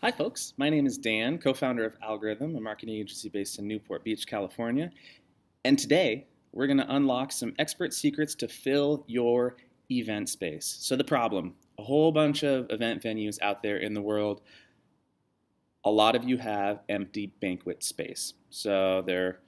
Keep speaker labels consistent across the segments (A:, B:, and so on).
A: Hi, folks. My name is Dan, co founder of Algorithm, a marketing agency based in Newport Beach, California. And today, we're going to unlock some expert secrets to fill your event space. So, the problem a whole bunch of event venues out there in the world, a lot of you have empty banquet space. So, there are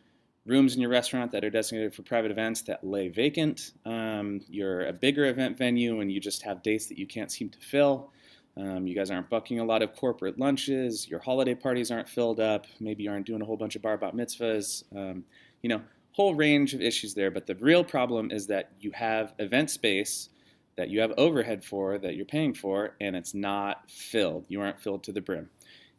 A: rooms in your restaurant that are designated for private events that lay vacant. You're a bigger event venue and you just have dates that you can't seem to fill. You guys aren't booking a lot of corporate lunches. Your holiday parties aren't filled up. Maybe you aren't doing a whole bunch of bar bat mitzvahs. Whole range of issues there. But the real problem is that you have event space that you have overhead for, that you're paying for, and it's not filled. You aren't filled to the brim.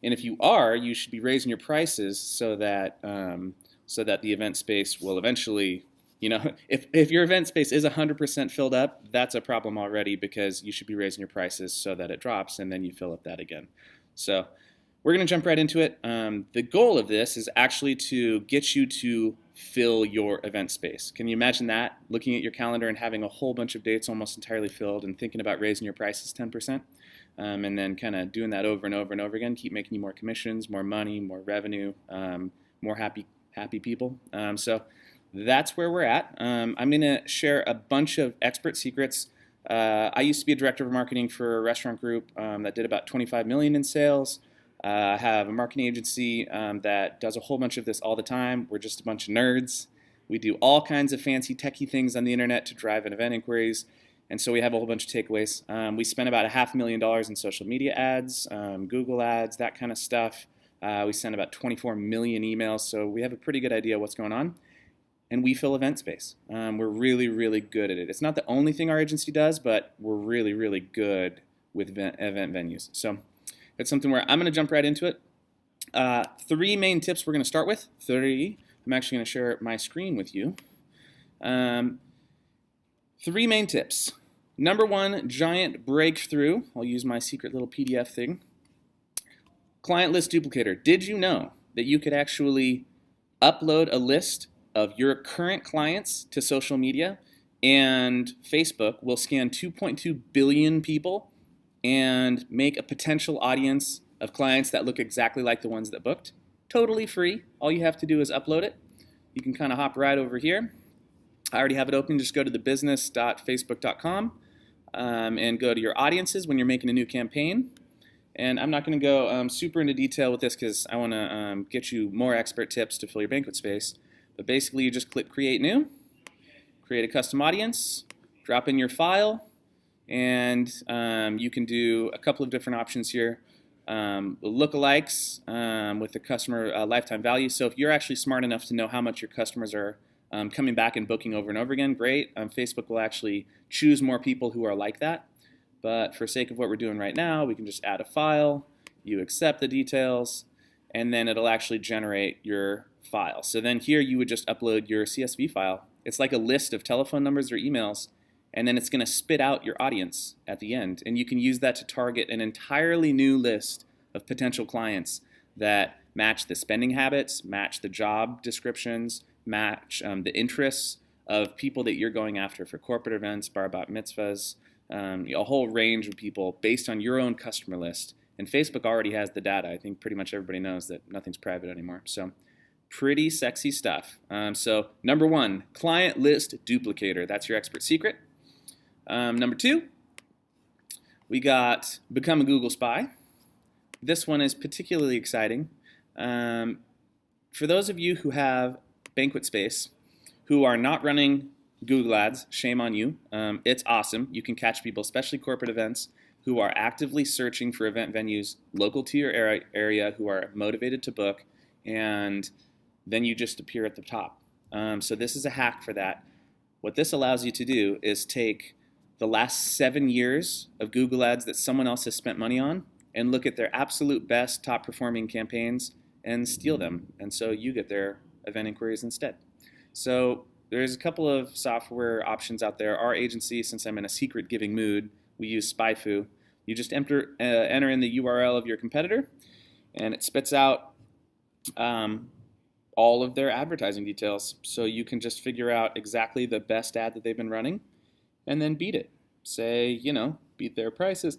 A: And if you are, you should be raising your prices so that the event space will eventually, if your event space is 100% filled up, that's a problem already because you should be raising your prices so that it drops and then you fill up that again. So we're going to jump right into it. The goal of this is actually to get you to fill your event space. Can you imagine that? Looking at your calendar and having a whole bunch of dates almost entirely filled and thinking about raising your prices 10%. And then kind of doing that over and over and over again, keep making you more commissions, more money, more revenue, more happy people. So that's where we're at. I'm going to share a bunch of expert secrets. I used to be a director of marketing for a restaurant group that did about 25 million in sales. I have a marketing agency that does a whole bunch of this all the time. We're just a bunch of nerds. We do all kinds of fancy techie things on the internet to drive an event inquiries. And so we have a whole bunch of takeaways. We spent about $500,000 in social media ads, Google ads, that kind of stuff. We sent about 24 million emails, so we have a pretty good idea what's going on. And we fill event space. We're really, really good at it. It's not the only thing our agency does, but we're really, really good with event venues. So it's something where I'm going to jump right into it. 3 main tips we're going to start with. 3. I'm actually going to share my screen with you. 3 main tips. Number 1, giant breakthrough. I'll use my secret little PDF thing. Client list duplicator. Did you know that you could actually upload a list of your current clients to social media and Facebook will scan 2.2 billion people and make a potential audience of clients that look exactly like the ones that booked? Totally free. All you have to do is upload it. You can kind of hop right over here. I already have it open. Just go to thebusiness.facebook.com and go to your audiences when you're making a new campaign. And I'm not going to go super into detail with this because I want to get you more expert tips to fill your banquet space. But basically, you just click Create New, create a custom audience, drop in your file, and you can do a couple of different options here. Lookalikes with the customer lifetime value. So if you're actually smart enough to know how much your customers are coming back and booking over and over again, great. Facebook will actually choose more people who are like that. But for sake of what we're doing right now, we can just add a file, you accept the details, and then it'll actually generate your file. So then here you would just upload your CSV file. It's like a list of telephone numbers or emails, and then it's going to spit out your audience at the end. And you can use that to target an entirely new list of potential clients that match the spending habits, match the job descriptions, match the interests of people that you're going after for corporate events, bar bat mitzvahs, a whole range of people based on your own customer list. And Facebook already has the data. I think pretty much everybody knows that nothing's private anymore. So pretty sexy stuff. So number 1, client list duplicator. That's your expert secret. Number 2, we got become a Google spy. This one is particularly exciting. For those of you who have banquet space, who are not running Google ads, shame on you. It's awesome. You can catch people, especially corporate events, who are actively searching for event venues local to your area, who are motivated to book, and then you just appear at the top. So this is a hack for that. What this allows you to do is take the last 7 years of Google ads that someone else has spent money on and look at their absolute best top performing campaigns and steal them. And so you get their event inquiries instead. So there's a couple of software options out there. Our agency, since I'm in a secret giving mood, we use SpyFu. You just enter in the URL of your competitor, and it spits out all of their advertising details. So you can just figure out exactly the best ad that they've been running and then beat it. Say, beat their prices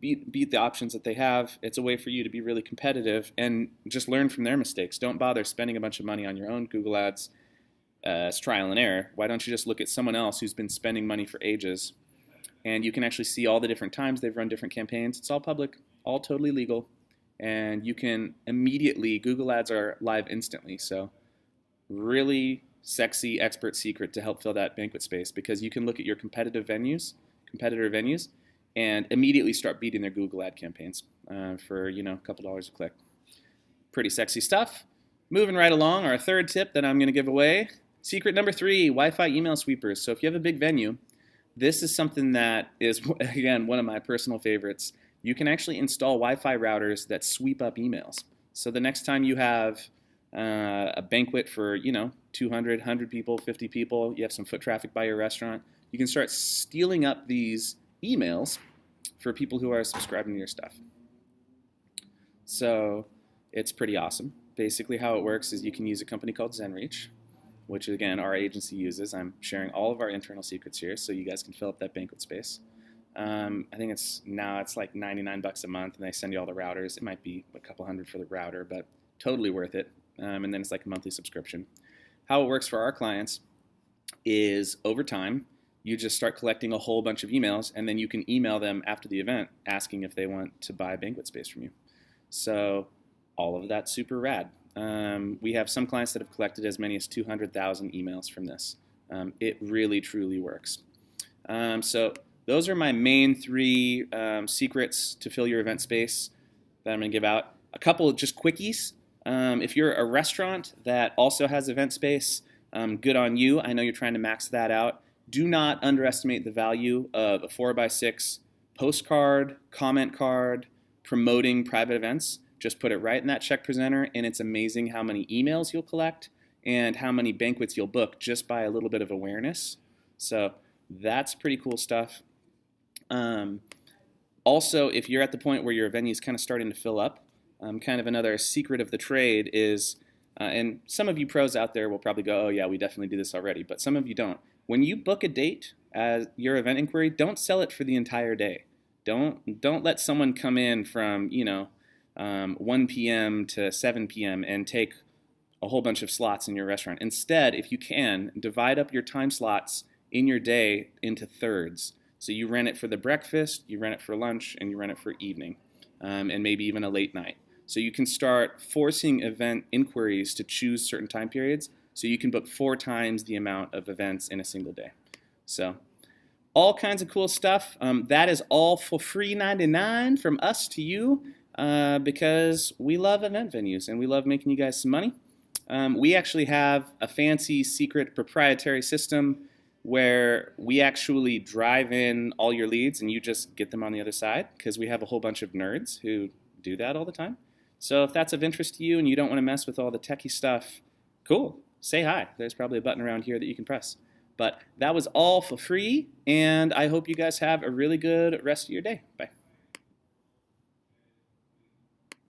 A: beat the options that they have. It's a way for you to be really competitive and just learn from their mistakes. Don't bother spending a bunch of money on your own Google Ads as trial and error. Why don't you just look at someone else who's been spending money for ages, and you can actually see all the different times they've run different campaigns. It's all public, all totally legal, and you can immediately, Google Ads are live instantly, so really sexy expert secret to help fill that banquet space, because you can look at your competitor venues, and immediately start beating their Google ad campaigns for a couple dollars a click. Pretty sexy stuff. Moving right along, our third tip that I'm going to give away, secret number 3, Wi-Fi email sweepers. So if you have a big venue, this is something that is, again, one of my personal favorites. You can actually install Wi-Fi routers that sweep up emails. So the next time you have a banquet for 200, 100 people, 50 people, you have some foot traffic by your restaurant, you can start stealing up these emails for people who are subscribing to your stuff. So it's pretty awesome. Basically how it works is you can use a company called ZenReach, which again our agency uses. I'm sharing all of our internal secrets here so you guys can fill up that banquet space. I think it's like $99 a month, and they send you all the routers. It might be a couple hundred for the router, but totally worth it. And then it's like a monthly subscription. How it works for our clients is over time, you just start collecting a whole bunch of emails, and then you can email them after the event asking if they want to buy banquet space from you. So all of that's super rad. We have some clients that have collected as many as 200,000 emails from this. It really, truly works. So those are my main 3 secrets to fill your event space that I'm going to give out. A couple of just quickies. If you're a restaurant that also has event space, good on you. I know you're trying to max that out. Do not underestimate the value of a 4x6 postcard, comment card, promoting private events. Just put it right in that check presenter, and it's amazing how many emails you'll collect and how many banquets you'll book just by a little bit of awareness. So that's pretty cool stuff. Also, if you're at the point where your venue is kind of starting to fill up, kind of another secret of the trade is, and some of you pros out there will probably go, oh yeah, we definitely do this already, but some of you don't. When you book a date as your event inquiry, don't sell it for the entire day. Don't let someone come in from 1 p.m. to 7 p.m. and take a whole bunch of slots in your restaurant. Instead, if you can, divide up your time slots in your day into thirds. So you rent it for the breakfast, you rent it for lunch, and you rent it for evening, and maybe even a late night. So you can start forcing event inquiries to choose certain time periods, so you can book 4 times the amount of events in a single day. So all kinds of cool stuff. That is all for free $99 from us to you, because we love event venues and we love making you guys some money. We actually have a fancy secret proprietary system where we actually drive in all your leads and you just get them on the other side, because we have a whole bunch of nerds who do that all the time. So if that's of interest to you and you don't want to mess with all the techie stuff, cool, say hi. There's probably a button around here that you can press. But that was all for free, and I hope you guys have a really good rest of your day. Bye.